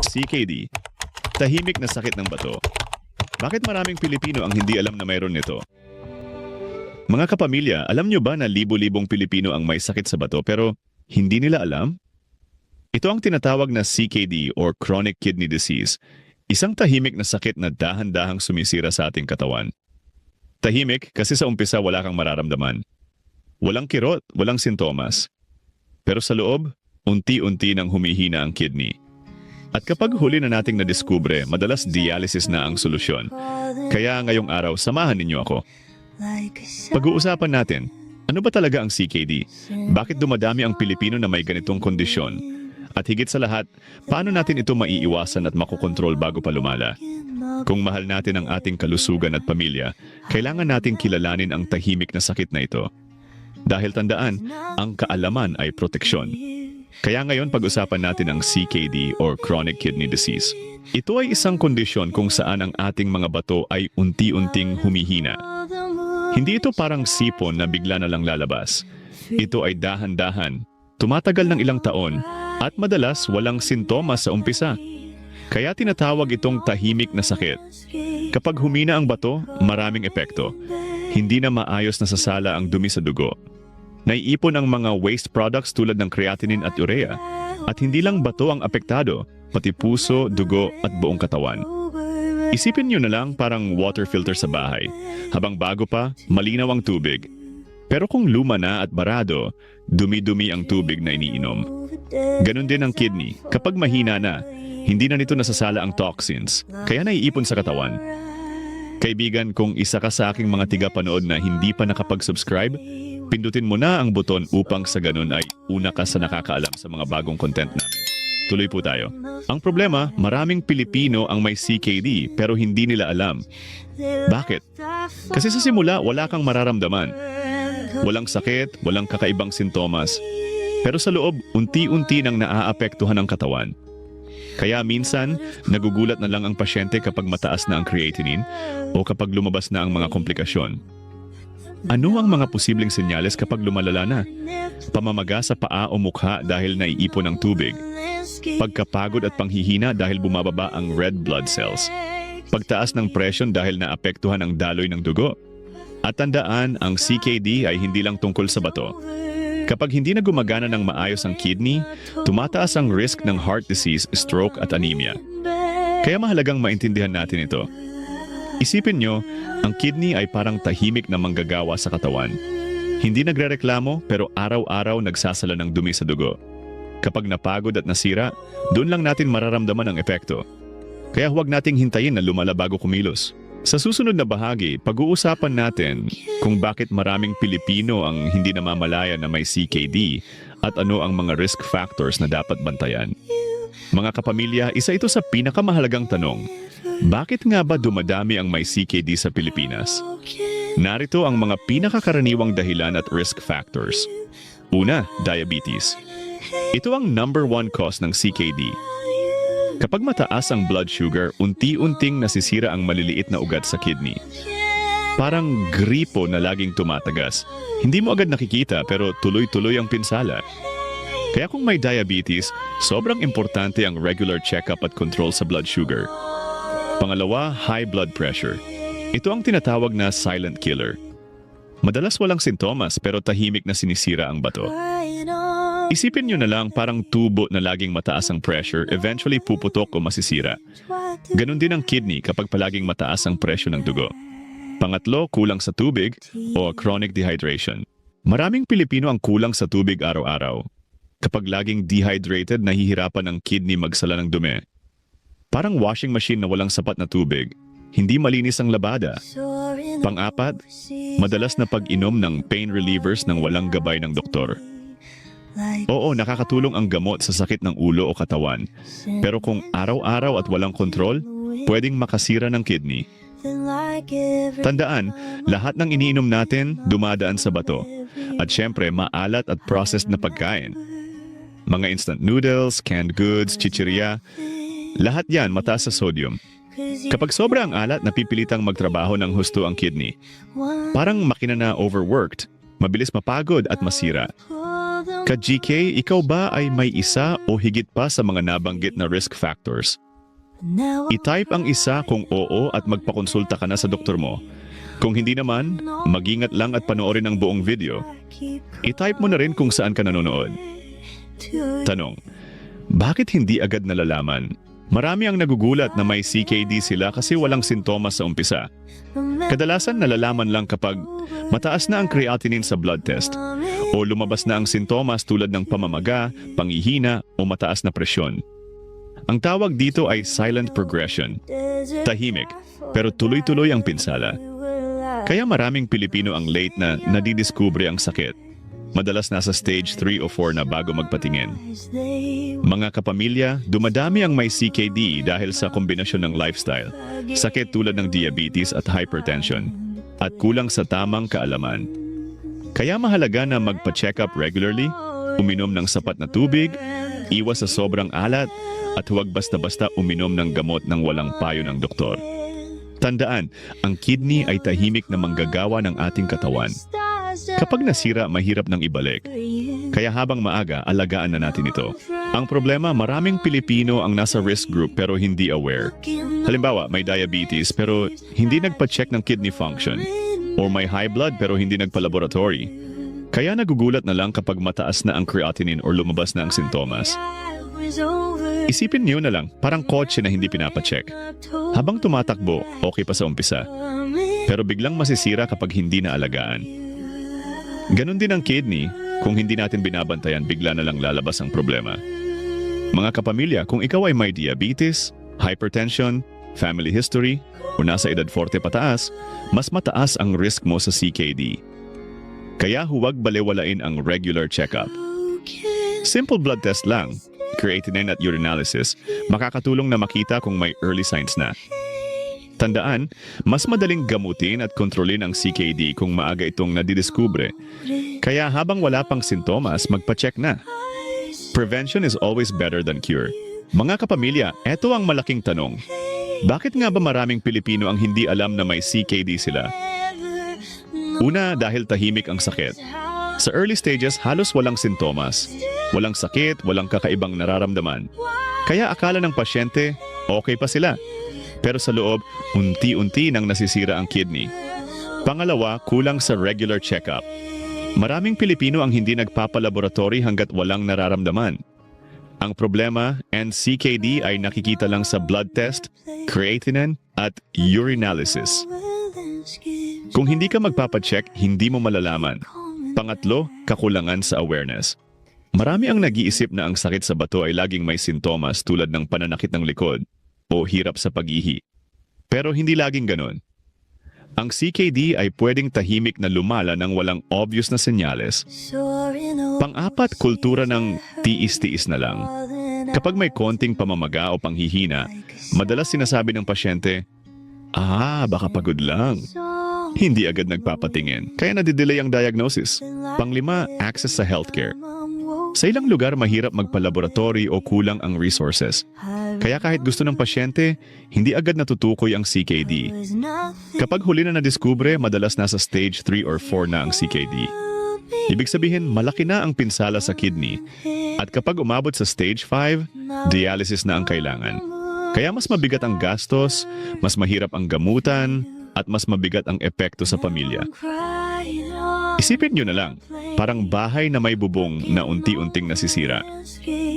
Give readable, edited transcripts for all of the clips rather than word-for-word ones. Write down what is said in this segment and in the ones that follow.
CKD, tahimik na sakit ng bato. Bakit maraming Pilipino ang hindi alam na mayroon nito? Mga kapamilya, alam nyo ba na libo-libong Pilipino ang may sakit sa bato pero hindi nila alam? Ito ang tinatawag na CKD or chronic kidney disease, isang tahimik na sakit na dahan-dahang sumisira sa ating katawan. Tahimik kasi sa umpisa wala kang mararamdaman. Walang kirot, walang sintomas. Pero sa loob, unti-unti nang humihina ang kidney. At kapag huli na nating nadiskubre, madalas dialysis na ang solusyon. Kaya ngayong araw, samahan ninyo ako. Pag-uusapan natin, ano ba talaga ang CKD? Bakit dumadami ang Pilipino na may ganitong kondisyon? At higit sa lahat, paano natin ito maiiwasan at makokontrol bago pa lumala? Kung mahal natin ang ating kalusugan at pamilya, kailangan nating kilalanin ang tahimik na sakit na ito. Dahil tandaan, ang kaalaman ay proteksyon. Kaya ngayon pag-usapan natin ang CKD or chronic kidney disease. Ito ay isang kondisyon kung saan ang ating mga bato ay unti-unting humihina. Hindi ito parang sipon na bigla na lang lalabas. Ito ay dahan-dahan, tumatagal ng ilang taon, at madalas walang sintomas sa umpisa. Kaya tinatawag itong tahimik na sakit. Kapag humina ang bato, maraming epekto. Hindi na maayos na sasala ang dumi sa dugo. Naiipon ang mga waste products tulad ng creatinine at urea. At hindi lang bato ang apektado, pati puso, dugo at buong katawan. Isipin nyo na lang parang water filter sa bahay. Habang bago pa, malinaw ang tubig. Pero kung luma na at barado, dumi-dumi ang tubig na iniinom. Ganon din ang kidney. Kapag mahina na, hindi na nito nasasala ang toxins, kaya naiipon sa katawan. Kaibigan, kung isa ka sa aking mga tigapanood na hindi pa nakapag-subscribe, pindutin mo na ang buton upang sa ganun ay una ka sa nakakaalam sa mga bagong content namin. Tuloy po tayo. Ang problema, maraming Pilipino ang may CKD pero hindi nila alam. Bakit? Kasi sa simula, wala kang mararamdaman. Walang sakit, walang kakaibang sintomas. Pero sa loob, unti-unti nang naaapektuhan ang katawan. Kaya minsan, nagugulat na lang ang pasyente kapag mataas na ang creatinine o kapag lumabas na ang mga komplikasyon. Ano ang mga posibleng senyales kapag lumalala na? Pamamaga sa paa o mukha dahil naiipon ang tubig. Pagkapagod at panghihina dahil bumababa ang red blood cells. Pagtaas ng presyon dahil naapektuhan ang daloy ng dugo. At tandaan, ang CKD ay hindi lang tungkol sa bato. Kapag hindi na gumagana ng maayos ang kidney, tumataas ang risk ng heart disease, stroke at anemia. Kaya mahalagang maintindihan natin ito. Isipin nyo, ang kidney ay parang tahimik na manggagawa sa katawan. Hindi nagrereklamo pero araw-araw nagsasala ng dumi sa dugo. Kapag napagod at nasira, doon lang natin mararamdaman ang epekto. Kaya huwag nating hintayin na lumala bago kumilos. Sa susunod na bahagi, pag-uusapan natin kung bakit maraming Pilipino ang hindi namamalaya na may CKD at ano ang mga risk factors na dapat bantayan. Mga kapamilya, isa ito sa pinakamahalagang tanong. Bakit nga ba dumadami ang may CKD sa Pilipinas? Narito ang mga pinakakaraniwang dahilan at risk factors. Una, diabetes. Ito ang number 1 cause ng CKD. Kapag mataas ang blood sugar, unti-unting nasisira ang maliliit na ugat sa kidney. Parang gripo na laging tumatagas. Hindi mo agad nakikita pero tuloy-tuloy ang pinsala. Kaya kung may diabetes, sobrang importante ang regular check-up at control sa blood sugar. Pangalawa, high blood pressure. Ito ang tinatawag na silent killer. Madalas walang sintomas pero tahimik na sinisira ang bato. Isipin nyo na lang parang tubo na laging mataas ang pressure, eventually puputok o masisira. Ganon din ang kidney kapag palaging mataas ang presyo ng dugo. Pangatlo, kulang sa tubig o chronic dehydration. Maraming Pilipino ang kulang sa tubig araw-araw. Kapag laging dehydrated, nahihirapan ang kidney magsala ng dumi. Parang washing machine na walang sapat na tubig. Hindi malinis ang labada. Pang-apat, madalas na pag-inom ng pain relievers nang walang gabay ng doktor. Oo, nakakatulong ang gamot sa sakit ng ulo o katawan. Pero kung araw-araw at walang kontrol, pwedeng makasira ng kidney. Tandaan, lahat ng iniinom natin dumadaan sa bato. At syempre, maalat at processed na pagkain. Mga instant noodles, canned goods, chichirya, lahat yan mataas sa sodium. Kapag sobra ang alat, napipilitang magtrabaho ng husto ang kidney. Parang makina na overworked, mabilis mapagod at masira. Ka-GK, ikaw ba ay may isa o higit pa sa mga nabanggit na risk factors? I-type ang isa kung oo at magpakonsulta ka na sa doktor mo. Kung hindi naman, mag-ingat lang at panoorin ang buong video. I-type mo na rin kung saan ka nanonood. Tanong, bakit hindi agad nalalaman? Marami ang nagugulat na may CKD sila kasi walang sintomas sa umpisa. Kadalasan nalalaman lang kapag mataas na ang creatinine sa blood test o lumabas na ang sintomas tulad ng pamamaga, panghihina o mataas na presyon. Ang tawag dito ay silent progression. Tahimik, pero tuloy-tuloy ang pinsala. Kaya maraming Pilipino ang late na nadidiskubre ang sakit. Madalas nasa stage 3 o 4 na bago magpatingin. Mga kapamilya, dumadami ang may CKD dahil sa kombinasyon ng lifestyle, sakit tulad ng diabetes at hypertension, at kulang sa tamang kaalaman. Kaya mahalaga na magpa-check up regularly, uminom ng sapat na tubig, iwas sa sobrang alat, at huwag basta-basta uminom ng gamot ng walang payo ng doktor. Tandaan, ang kidney ay tahimik na manggagawa ng ating katawan. Kapag nasira, mahirap nang ibalik. Kaya habang maaga, alagaan na natin ito. Ang problema, maraming Pilipino ang nasa risk group pero hindi aware. Halimbawa, may diabetes pero hindi nagpa-check ng kidney function. O may high blood pero hindi nagpa-laboratory. Kaya nagugulat na lang kapag mataas na ang creatinine or lumabas na ang sintomas. Isipin niyo na lang, parang kotse na hindi pinapacheck. Habang tumatakbo, okay pa sa umpisa. Pero biglang masisira kapag hindi na alagaan. Ganon din ang kidney, kung hindi natin binabantayan, bigla na lang lalabas ang problema. Mga kapamilya, kung ikaw ay may diabetes, hypertension, family history, o nasa edad 40 pataas, mas mataas ang risk mo sa CKD. Kaya huwag balewalain ang regular check-up. Simple blood test lang, creatinine at urinalysis, makakatulong na makita kung may early signs na. Tandaan, mas madaling gamutin at kontrolin ang CKD kung maaga itong nadidiskubre. Kaya habang wala pang sintomas, magpa-check na. Prevention is always better than cure. Mga kapamilya, eto ang malaking tanong. Bakit nga ba maraming Pilipino ang hindi alam na may CKD sila? Una, dahil tahimik ang sakit. Sa early stages, halos walang sintomas. Walang sakit, walang kakaibang nararamdaman. Kaya akala ng pasyente, okay pa sila. Pero sa loob, unti-unti nang nasisira ang kidney. Pangalawa, kulang sa regular check-up. Maraming Pilipino ang hindi nagpapalaboratory hanggat walang nararamdaman. Ang problema, CKD ay nakikita lang sa blood test, creatinine, at urinalysis. Kung hindi ka magpapacheck, hindi mo malalaman. Pangatlo, kakulangan sa awareness. Marami ang nag-iisip na ang sakit sa bato ay laging may sintomas tulad ng pananakit ng likod o hirap sa pag-ihi. Pero hindi laging ganon. Ang CKD ay pwedeng tahimik na lumala ng walang obvious na senyales. Pang-apat, kultura ng tiis-tiis na lang. Kapag may konting pamamaga o panghihina, madalas sinasabi ng pasyente, baka pagod lang. Hindi agad nagpapatingin, kaya nadidelay ang diagnosis. Pang-lima, access sa healthcare. Sa ilang lugar, mahirap magpa-laboratory o kulang ang resources. Kaya kahit gusto ng pasyente, hindi agad natutukoy ang CKD. Kapag huli na nadiskubre, madalas nasa stage 3 or 4 na ang CKD. Ibig sabihin, malaki na ang pinsala sa kidney. At kapag umabot sa stage 5, dialysis na ang kailangan. Kaya mas mabigat ang gastos, mas mahirap ang gamutan, at mas mabigat ang epekto sa pamilya. Isipin nyo na lang, parang bahay na may bubong na unti-unting nasisira.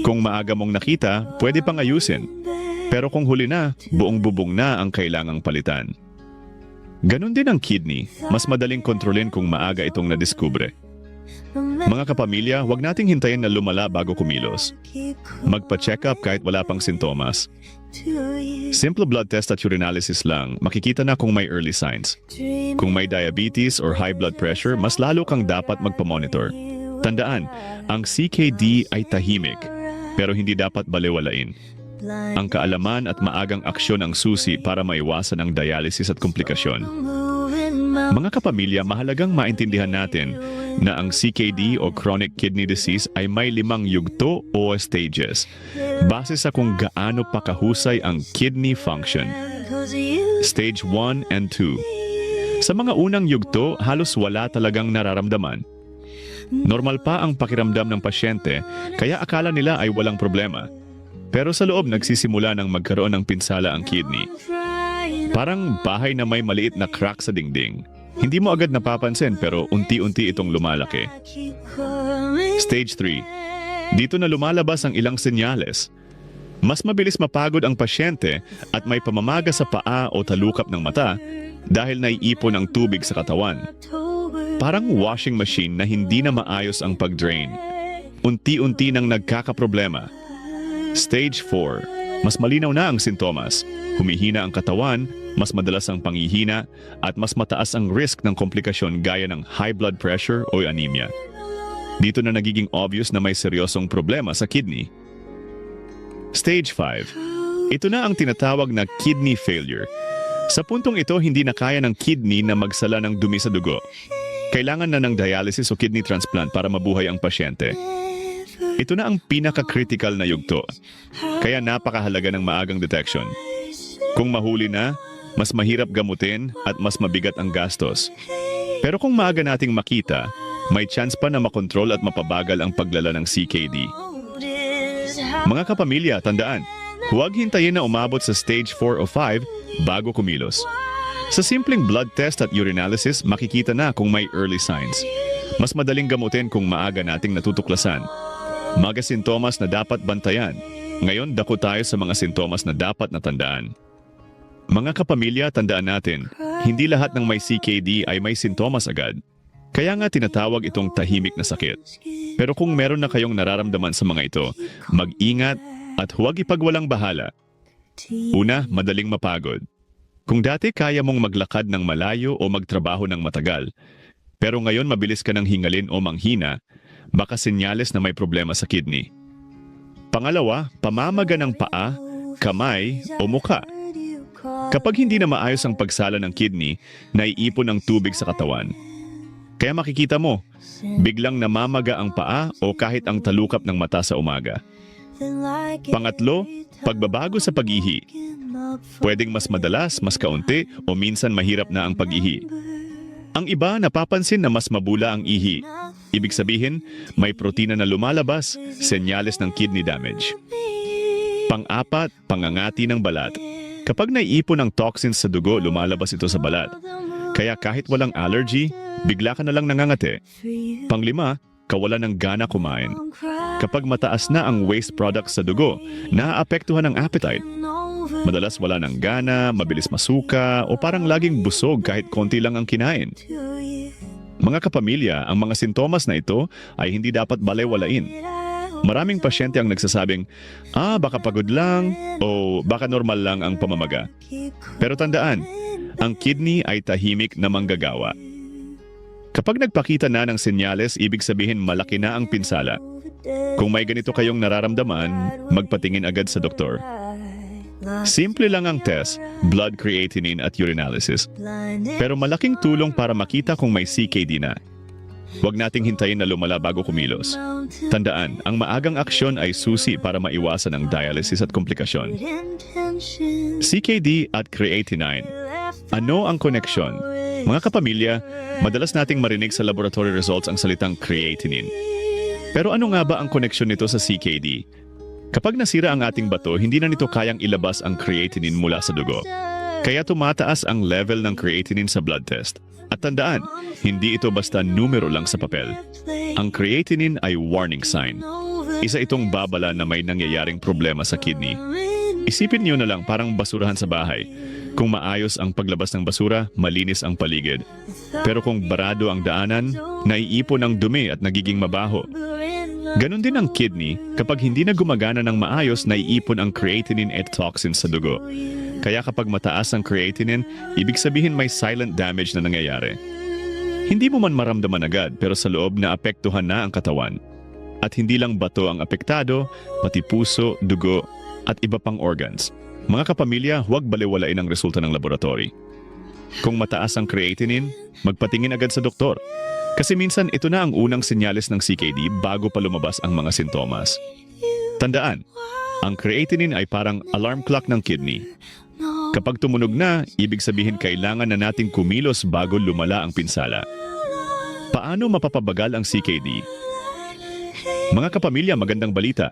Kung maaga mong nakita, pwede pang ayusin. Pero kung huli na, buong bubong na ang kailangang palitan. Ganon din ang kidney, mas madaling kontrolin kung maaga itong nadiskubre. Mga kapamilya, huwag nating hintayin na lumala bago kumilos. Magpa-check up kahit wala pang sintomas. Simple blood test at urinalysis lang, makikita na kung may early signs. Kung may diabetes or high blood pressure, mas lalo kang dapat magpa-monitor. Tandaan, ang CKD ay tahimik, pero hindi dapat balewalain. Ang kaalaman at maagang aksyon ang susi para maiwasan ang dialysis at komplikasyon. Mga kapamilya, mahalagang maintindihan natin na ang CKD o chronic kidney disease ay may 5 yugto o stages, base sa kung gaano pa kahusay ang kidney function. Stage 1 and 2. Sa mga unang yugto, halos wala talagang nararamdaman. Normal pa ang pakiramdam ng pasyente, kaya akala nila ay walang problema. Pero sa loob nagsisimula ng magkaroon ng pinsala ang kidney. Parang bahay na may maliit na crack sa dingding. Hindi mo agad napapansin pero unti-unti itong lumalaki. Stage 3. Dito na lumalabas ang ilang senyales. Mas mabilis mapagod ang pasyente at may pamamaga sa paa o talukap ng mata dahil naiipon ang tubig sa katawan. Parang washing machine na hindi na maayos ang pag-drain. Unti-unti nang nagkakaproblema. Stage 4. Mas malinaw na ang sintomas. Humihina ang katawan, mas madalas ang panghihina, at mas mataas ang risk ng komplikasyon gaya ng high blood pressure o anemia. Dito na nagiging obvious na may seryosong problema sa kidney. Stage 5. Ito na ang tinatawag na kidney failure. Sa puntong ito, hindi na kaya ng kidney na magsala ng dumi sa dugo. Kailangan na ng dialysis o kidney transplant para mabuhay ang pasyente. Ito na ang pinaka-critical na yugto. Kaya napakahalaga ng maagang detection. Kung mahuli na, mas mahirap gamutin at mas mabigat ang gastos. Pero kung maaga nating makita, may chance pa na makontrol at mapabagal ang paglala ng CKD. Mga kapamilya, tandaan, huwag hintayin na umabot sa stage 4 o 5 bago kumilos. Sa simpleng blood test at urinalysis, makikita na kung may early signs. Mas madaling gamutin kung maaga nating natutuklasan. Mga sintomas na dapat bantayan. Ngayon, dako tayo sa mga sintomas na dapat natandaan. Mga kapamilya, tandaan natin, hindi lahat ng may CKD ay may sintomas agad. Kaya nga tinatawag itong tahimik na sakit. Pero kung meron na kayong nararamdaman sa mga ito, mag-ingat at huwag ipagwalang bahala. Una, madaling mapagod. Kung dati kaya mong maglakad ng malayo o magtrabaho ng matagal, pero ngayon mabilis ka ng hingalin o manghina, baka senyales na may problema sa kidney. Pangalawa, pamamaga ng paa, kamay o mukha. Kapag hindi na maayos ang pagsala ng kidney, naiipon ang tubig sa katawan. Kaya makikita mo, biglang namamaga ang paa o kahit ang talukap ng mata sa umaga. Pangatlo, pagbabago sa pag-ihi. Pwedeng mas madalas, mas kaunti o minsan mahirap na ang pag-ihi. Ang iba napapansin na mas mabula ang ihi. Ibig sabihin, may protina na lumalabas, senyales ng kidney damage. Pang-apat, pangangati ng balat. Kapag naiipon ang toxins sa dugo, lumalabas ito sa balat. Kaya kahit walang allergy, bigla ka na lang nangangati. Pang-lima, kawalan ng gana kumain. Kapag mataas na ang waste products sa dugo, naaapektuhan ang appetite. Madalas wala ng gana, mabilis masuka, o parang laging busog kahit konti lang ang kinain. Mga kapamilya, ang mga sintomas na ito ay hindi dapat balewalain. Maraming pasyente ang nagsasabing, baka pagod lang o baka normal lang ang pamamaga. Pero tandaan, ang kidney ay tahimik na manggagawa. Kapag nagpakita na ng senyales, ibig sabihin malaki na ang pinsala. Kung may ganito kayong nararamdaman, magpatingin agad sa doktor. Simple lang ang test, blood creatinine at urinalysis. Pero malaking tulong para makita kung may CKD na. Huwag nating hintayin na lumala bago kumilos. Tandaan, ang maagang aksyon ay susi para maiwasan ang dialysis at komplikasyon. CKD at creatinine. Ano ang koneksyon? Mga kapamilya, madalas nating marinig sa laboratory results ang salitang creatinine. Pero ano nga ba ang koneksyon nito sa CKD? Kapag nasira ang ating bato, hindi na nito kayang ilabas ang creatinine mula sa dugo. Kaya tumataas ang level ng creatinine sa blood test. At tandaan, hindi ito basta numero lang sa papel. Ang creatinine ay warning sign. Isa itong babala na may nangyayaring problema sa kidney. Isipin niyo na lang parang basurahan sa bahay. Kung maayos ang paglabas ng basura, malinis ang paligid. Pero kung barado ang daanan, naiipon ang dumi at nagiging mabaho. Ganon din ang kidney, kapag hindi na gumagana ng maayos, naiipon ang creatinine at toxins sa dugo. Kaya kapag mataas ang creatinine, ibig sabihin may silent damage na nangyayari. Hindi mo man maramdaman agad, pero sa loob naapektuhan na ang katawan. At hindi lang bato ang apektado, pati puso, dugo, at iba pang organs. Mga kapamilya, huwag balewalain ang resulta ng laboratory. Kung mataas ang creatinine, magpatingin agad sa doktor. Kasi minsan ito na ang unang senyales ng CKD bago pa lumabas ang mga sintomas. Tandaan, ang creatinine ay parang alarm clock ng kidney. Kapag tumunog na, ibig sabihin kailangan na nating kumilos bago lumala ang pinsala. Paano mapapabagal ang CKD? Mga kapamilya, magandang balita.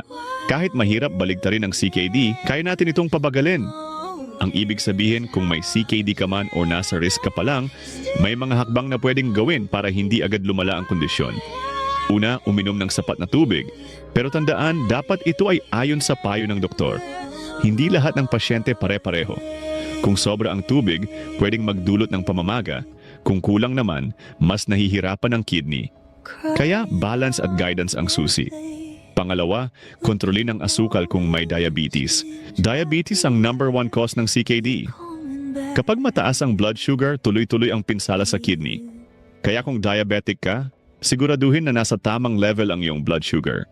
Kahit mahirap baligtarin ang CKD, kaya natin itong pabagalin. Ang ibig sabihin, kung may CKD ka man o nasa risk ka pa lang, may mga hakbang na pwedeng gawin para hindi agad lumala ang kondisyon. Una, uminom ng sapat na tubig. Pero tandaan, dapat ito ay ayon sa payo ng doktor. Hindi lahat ng pasyente pare-pareho. Kung sobra ang tubig, pwedeng magdulot ng pamamaga. Kung kulang naman, mas nahihirapan ang kidney. Kaya balance at guidance ang susi. Pangalawa, kontrolin ang asukal kung may diabetes. Diabetes ang #1 cause ng CKD. Kapag mataas ang blood sugar, tuloy-tuloy ang pinsala sa kidney. Kaya kung diabetic ka, siguraduhin na nasa tamang level ang iyong blood sugar.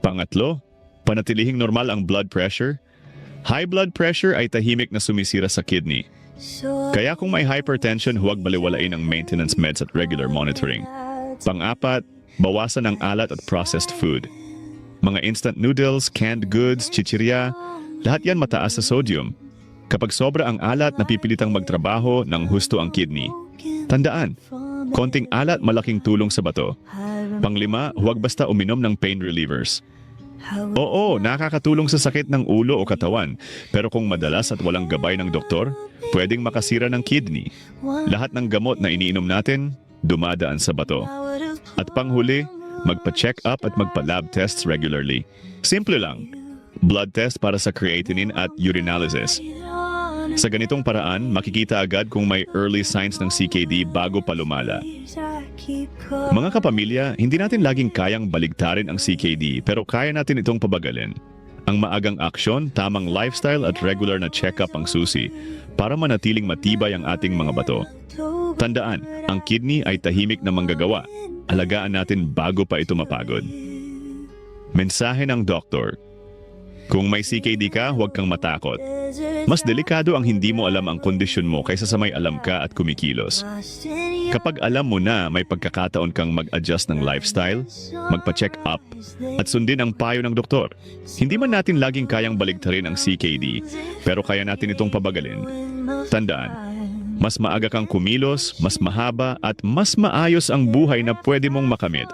Pangatlo, panatilihing normal ang blood pressure. High blood pressure ay tahimik na sumisira sa kidney. Kaya kung may hypertension, huwag baliwalain ang maintenance meds at regular monitoring. Pang-apat, bawasan ang alat at processed food. Mga instant noodles, canned goods, chichirya, lahat yan mataas sa sodium. Kapag sobra ang alat, napipilitang magtrabaho ng husto ang kidney. Tandaan, konting alat malaking tulong sa bato. Panglima, huwag basta uminom ng pain relievers. Oo, nakakatulong sa sakit ng ulo o katawan, pero kung madalas at walang gabay ng doktor, pwedeng makasira ng kidney. Lahat ng gamot na iniinom natin, dumadaan sa bato. At panghuli, magpa-check up at magpa-lab tests regularly. Simple lang. Blood test para sa creatinine at urinalysis. Sa ganitong paraan, makikita agad kung may early signs ng CKD bago pa lumala. Mga kapamilya, hindi natin laging kayang baligtarin ang CKD, pero kaya natin itong pabagalin. Ang maagang aksyon, tamang lifestyle at regular na check-up ang susi para manatiling matibay ang ating mga bato. Tandaan, ang kidney ay tahimik na manggagawa. Alagaan natin bago pa ito mapagod. Mensahe ng doktor. Kung may CKD ka, huwag kang matakot. Mas delikado ang hindi mo alam ang kondisyon mo kaysa sa may alam ka at kumikilos. Kapag alam mo na may pagkakataon kang mag-adjust ng lifestyle, magpa-check up, at sundin ang payo ng doktor. Hindi man natin laging kayang baligtarin ang CKD, pero kaya natin itong pabagalin. Tandaan, mas maaga kang kumilos, mas mahaba at mas maayos ang buhay na pwede mong makamit.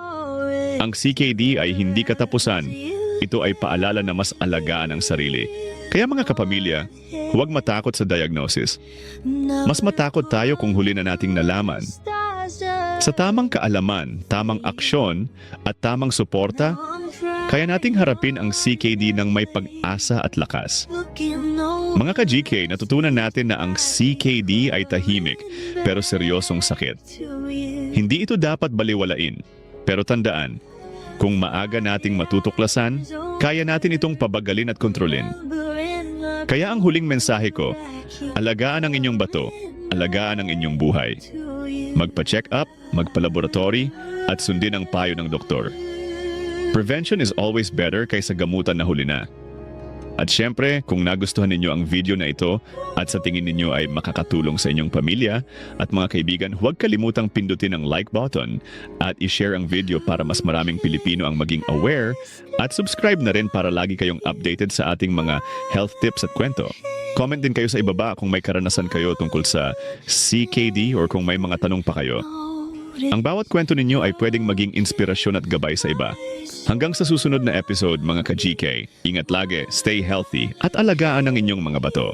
Ang CKD ay hindi katapusan. Ito ay paalala na mas alagaan ang sarili. Kaya mga kapamilya, huwag matakot sa diagnosis. Mas matakot tayo kung huli na nating nalaman. Sa tamang kaalaman, tamang aksyon, at tamang suporta, kaya nating harapin ang CKD ng may pag-asa at lakas. Mga ka-GK, natutunan natin na ang CKD ay tahimik pero seryosong sakit. Hindi ito dapat baliwalain. Pero tandaan, kung maaga nating matutuklasan, kaya natin itong pabagalin at kontrolin. Kaya ang huling mensahe ko, alagaan ang inyong bato, alagaan ang inyong buhay. Magpa-check up, magpa-laboratory, at sundin ang payo ng doktor. Prevention is always better kaysa gamutan na huli na. At syempre, kung nagustuhan ninyo ang video na ito at sa tingin ninyo ay makakatulong sa inyong pamilya at mga kaibigan, huwag kalimutang pindutin ang like button at i-share ang video para mas maraming Pilipino ang maging aware at subscribe na rin para lagi kayong updated sa ating mga health tips at kwento. Comment din kayo sa ibaba kung may karanasan kayo tungkol sa CKD or kung may mga tanong pa kayo. Ang bawat kwento ninyo ay pwedeng maging inspirasyon at gabay sa iba. Hanggang sa susunod na episode mga ka-GK, ingat lagi, stay healthy at alagaan ang inyong mga bato.